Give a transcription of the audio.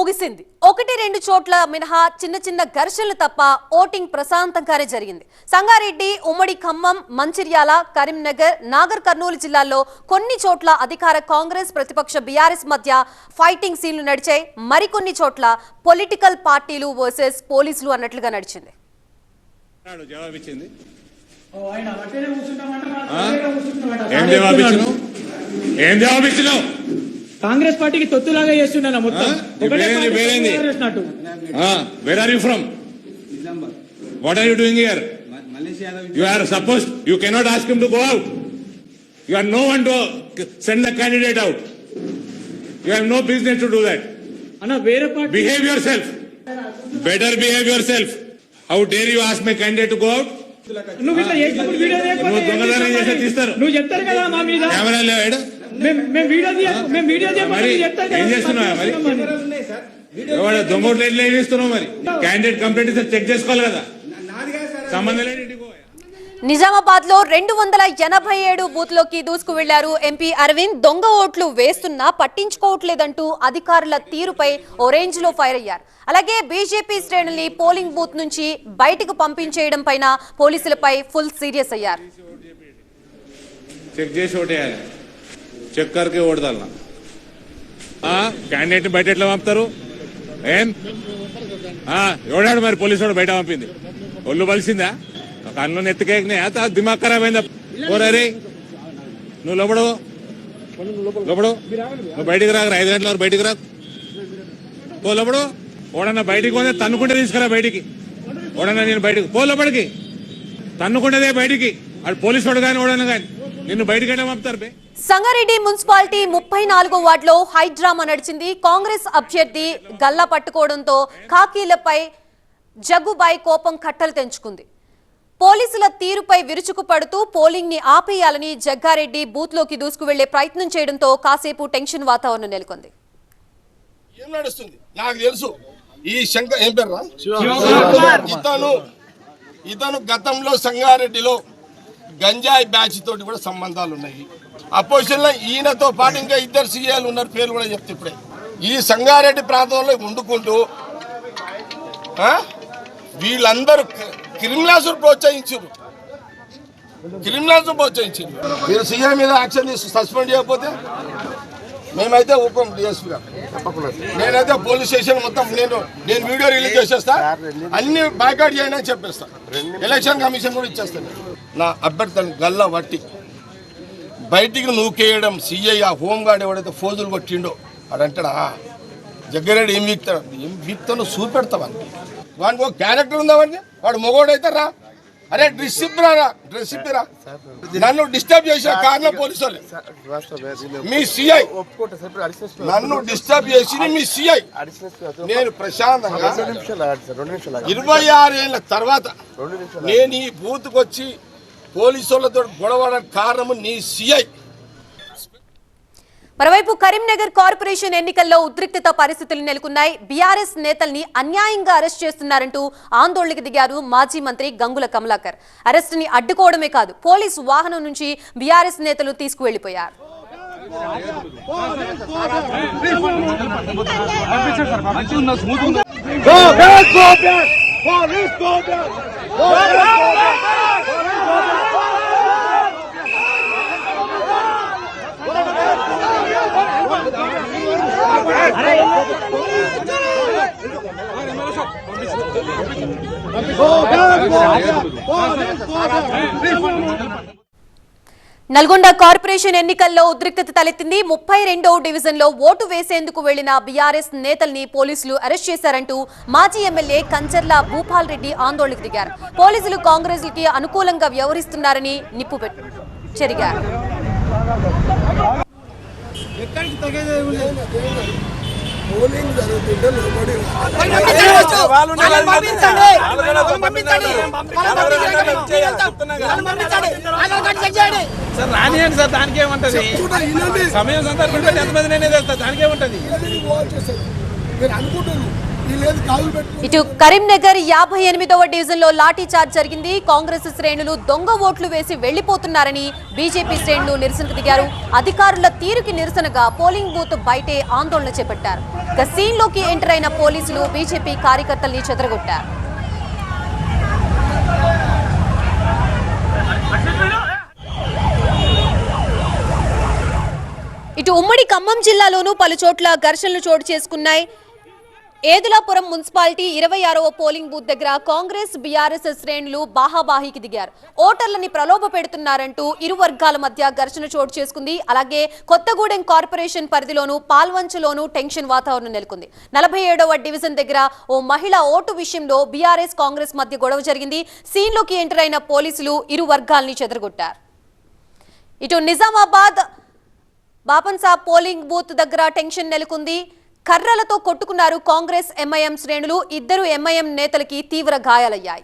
ముగిసింది. ఒకటి రెండు చోట్ల మినహా చిన్న చిన్న ఘర్షణలు తప్ప ఓటింగ్ ప్రశాంతంగానే జరిగింది. సంగారెడ్డి, ఉమ్మడి ఖమ్మం, మంచిర్యాల, కరీంనగర్, నాగర్ కర్నూలు జిల్లాల్లో కొన్ని చోట్ల అధికార కాంగ్రెస్, ప్రతిపక్ష బీఆర్ఎస్ మధ్య ఫైటింగ్ సీన్లు నడిచాయి. మరికొన్ని చోట్ల పొలిటికల్ పార్టీలు వర్సెస్ పోలీసులు అన్నట్లుగా నడిచింది. కాంగ్రెస్ పార్టీకి తొత్తులాగా చేస్తున్నా మొత్తం. Where are you from? What are you doing here? You are supposed, you cannot ask him to go out. You are no one to send the candidate out. You have no business to do that. Behave yourself. Better behave yourself. How dare you ask my candidate to go out? నువ్వు చెప్తారు కదా మా మీద ఏం చేస్తున్నావు మరి? దొంగోట్లు ఎట్లా చేస్తున్నావు మరి? క్యాండిడేట్ కంప్లైంట్ ఇస్తే చెక్ చేసుకోవాలి కదా, సంబంధం లేదు. నిజామాబాద్ లో 287 బూత్ లోకి దూసుకు వెళ్లారు ఎంపీ అరవింద్. దొంగ ఓట్లు వేస్తున్నా పట్టించుకోవట్లేదంటూ అధికారుల తీరుపై ఓరేంజ్ లో ఫైర్ అయ్యారు. అలాగే బీజేపీ శ్రేణుల్ని పోలింగ్ బూత్ నుంచి బయటకు పంపించేయడం పైన పోలీసులపై ఫుల్ సీరియస్ అయ్యారు. చెక్ చేసి ఓటేయాలి, చెక్ కరికే ఓడదాలనా? క్యాండిడేట్ బయట ఎట్లా పంపుతారు? ఏం ఎవడాడు మరి పోలీసు వాడు బయట పంపింది? ఒళ్ళు బలిసిందా? కన్ను నెత్తికేకినాయా? దిమాగ్ ఖరాబ్ అయిందా? పోరే నువ్వు లోపడు, నువ్వు బయటికి రాక 5 గంటల వరకు బయటికి రాకు. పో లోపడు. ఓడన్నా బయటికి పోతే తన్నుకుంటే తీసుకురా బయటికి. ఓడన్నా నేను బయటికి పో, లోపలికి తన్నుకుంటేదే బయటికి. అది పోలీసు వాడు కానీ ఓడన్నా కానీ నిన్ను బయటికి ఎట్లా పంపుతారు? సంగారెడ్డి మున్సిపాలిటీ 34వ వార్డులో హైడ్రామా నడిచింది. కాంగ్రెస్ అభ్యర్థి గల్లా పట్టుకోవడంతో ఖాకీలపై జగ్గుబాయి కోపం కట్టలు తెంచుకుంది. పోలీసుల తీరుపై విరుచుకుపడుతూ పోలింగ్ ని ఆపేయాలని జగ్గారెడ్డి బూత్ లోకి దూసుకు వెళ్లే ప్రయత్నం చేయడంతో కాసేపు టెన్షన్ వాతావరణం నెలకొంది. ఏం నడుస్తుంది నాకు తెలుసు. ఈ శంకర్ ఏం పేరు ఇతను గతంలో సంగారెడ్డిలో గంజాయి బ్యాచ్ తోటి కూడా సంబంధాలు ఉన్నాయి. అపోజిషన్ లో ఈయనతో పాటు ఇంకా 2 సీఏలు ఉన్నారు, పేర్లు కూడా చెప్తే ఇప్పుడే. ఈ సంగారెడ్డి ప్రాంతంలో వండుకుంటూ వీళ్ళందరూ క్రిమినల్స్ ప్రోత్సహించారు. మీరు సీఎం మీద యాక్షన్ తీసి సస్పెండ్ చేయకపోతే మేమైతే ఊపం. డిఎస్పీ గారు నేనైతే పోలీస్ స్టేషన్ మొత్తం నేను వీడియో రిలీజ్ చేసేస్తా, అన్ని బాయ్కాట్ చేయండి అని చెప్పేస్తా. ఎలక్షన్ కమిషన్ కూడా ఇచ్చేస్తాను. నా అభ్యర్థిని గల్లా వట్టి బయటికి నూకేయడం సీఐ ఆ హోంగార్డ్ ఎవడైతే ఫోజులు కొట్టిండో అడంటాడా జగ్గారెడ్డి ఏం వీక్తాను చూపెడతావని. వాడికి ఒక క్యారెక్టర్ ఉందా? వాడు మొగోడైతే రా, అరే డ్రెస్ ఇప్పిరా. నన్ను డిస్టర్బ్ చేసిన కారణం పోలీసు వాళ్ళే. మీ సిఐ నన్ను డిస్టర్బ్ చేసి మీ సిఐ. నేను ప్రశాంతంగా 26 ఏళ్ల తర్వాత నేను ఈ బూత్కి వచ్చి పోలీసు వాళ్ళతో గొడవడానికి కారణం నీ సిఐ. మరోవైపు కరీంనగర్ కార్పొరేషన్ ఎన్నికల్లో ఉద్రిక్తత పరిస్థితులు నెలకొన్నాయి. బీఆర్ఎస్ నేతల్ని అన్యాయంగా అరెస్ట్ చేస్తున్నారంటూ ఆందోళనకు దిగారు మాజీ మంత్రి గంగుల కమలాకర్. అరెస్టుని అడ్డుకోవడమే కాదు, పోలీసు వాహనం నుంచి బీఆర్ఎస్ నేతలు తీసుకువెళ్లిపోయారు. నల్గొండ కార్పొరేషన్ ఎన్నికల్లో ఉద్రిక్తత తలెత్తింది. 32వ డివిజన్లో ఓటు వేసేందుకు వెళ్లిన బీఆర్ఎస్ నేతల్ని పోలీసులు అరెస్ట్ చేశారంటూ మాజీ ఎమ్మెల్యే కంచర్ల భూపాల్ రెడ్డి ఆందోళనకు దిగారు. పోలీసులు కాంగ్రెస్ కి అనుకూలంగా వ్యవహరిస్తున్నారని చెరిగారు. Sir రానియండి sir, దానికేముంటది? సమయం సందర్భంగా ఎంతమంది నేనే చేస్తా, దానికేముంటది? మీరు అనుకుంటున్నారు ఇటు కరీంనగర్ 58వ డివిజన్ లో లాఠీ చార్జ్ జరిగింది. కాంగ్రెస్ శ్రేణులు దొంగ ఓట్లు వేసి వెళ్లిపోతున్నారని బీజేపీ శ్రేణులు నిరసనకు దిగారు. అధికారుల తీరుకి నిరసనగా పోలింగ్ బూత్ బయటే ఆందోళన చేపట్టారు. ఇక సీన్ లోకి ఎంటర్ అయిన పోలీసులు బీజేపీ కార్యకర్తల్ని చెదరగొట్టారు. ఇటు ఉమ్మడి ఖమ్మం జిల్లాలోనూ పలు చోట్ల ఘర్షణలు చోటు చేసుకున్నాయి. ఏదులాపురం మున్సిపాలిటీ 26వ పోలింగ్ బూత్ దగ్గర కాంగ్రెస్ బీఆర్ఎస్ శ్రేణులు బాహాబాహికి దిగారు. ఓటర్లని ప్రలోభ పెడుతున్నారంటూ ఇరు వర్గాల మధ్య ఘర్షణ చోటు చేసుకుంది. అలాగే కొత్తగూడెం కార్పొరేషన్ పరిధిలోనూ పాల్వంచలోనూ టెన్షన్ వాతావరణం నెలకొంది. 47వ డివిజన్ దగ్గర ఓ మహిళ ఓటు విషయంలో బీఆర్ఎస్ కాంగ్రెస్ మధ్య గొడవ జరిగింది. సీన్లోకి ఎంటర్ అయిన పోలీసులు ఇరు వర్గాల్ని చెదరగొట్టారు. ఇటు నిజామాబాద్ బాపన్సాబ్ పోలింగ్ బూత్ దగ్గర టెన్షన్ నెలకొంది. కర్రలతో కొట్టుకున్నారు కాంగ్రెస్ ఎంఐఎం శ్రేణులు. ఇద్దరు ఎంఐఎం నేతలకి తీవ్ర గాయాలయ్యాయి.